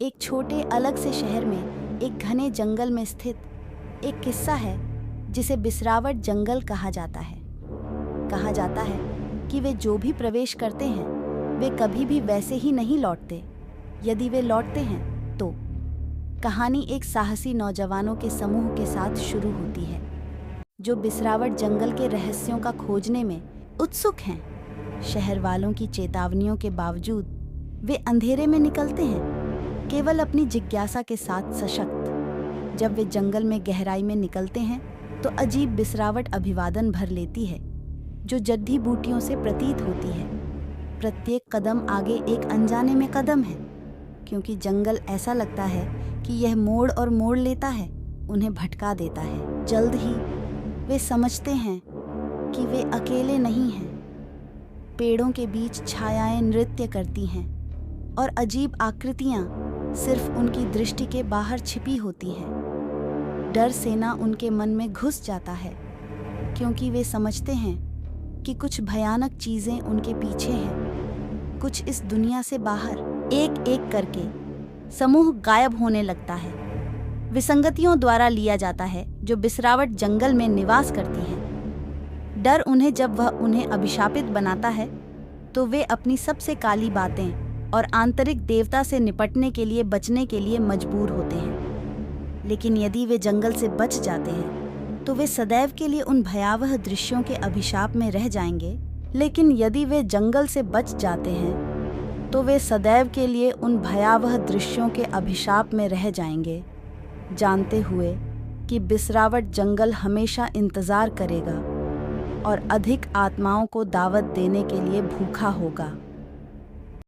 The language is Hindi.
एक छोटे अलग से शहर में एक घने जंगल में स्थित एक किस्सा है जिसे बिसरावट जंगल कहा जाता है। कहा जाता है कि वे जो भी प्रवेश करते हैं वे कभी भी वैसे ही नहीं लौटते। यदि वे लौटते हैं तो कहानी एक साहसी नौजवानों के समूह के साथ शुरू होती है जो बिसरावट जंगल के रहस्यों का खोजने में उत्सुक हैं। शहर वालों की चेतावनियों के बावजूद वे अंधेरे में निकलते हैं, केवल अपनी जिज्ञासा के साथ सशक्त। जब वे जंगल में गहराई में निकलते हैं तो अजीब बिसरावट अभिवादन भर लेती है जो जड्डी बूटियों से प्रतीत होती है। प्रत्येक कदम आगे एक अनजाने में कदम है, क्योंकि जंगल ऐसा लगता है कि यह मोड़ और मोड़ लेता है, उन्हें भटका देता है। जल्द ही वे समझते हैं कि वे अकेले नहीं हैं। पेड़ों के बीच छायाएं नृत्य करती हैं और अजीब आकृतियां सिर्फ उनकी दृष्टि के बाहर छिपी होती हैं। डर सेना उनके मन में घुस जाता है, क्योंकि वे समझते हैं कि कुछ भयानक चीजें उनके पीछे हैं। कुछ इस दुनिया से बाहर। एक एक करके समूह गायब होने लगता है, विसंगतियों द्वारा लिया जाता है जो बिसरावट जंगल में निवास करती हैं। डर उन्हें जब वह उन्हें अभिशापित बनाता है तो वे अपनी सबसे काली बातें और आंतरिक देवता से निपटने के लिए बचने के लिए मजबूर होते हैं। लेकिन यदि वे जंगल से बच जाते हैं तो वे सदैव के लिए उन भयावह दृश्यों के अभिशाप में रह जाएंगे। लेकिन यदि वे जंगल से बच जाते हैं तो वे सदैव के लिए उन भयावह दृश्यों के अभिशाप में रह जाएंगे, जानते हुए कि बिसरावट जंगल हमेशा इंतजार करेगा और अधिक आत्माओं को दावत देने के लिए भूखा होगा।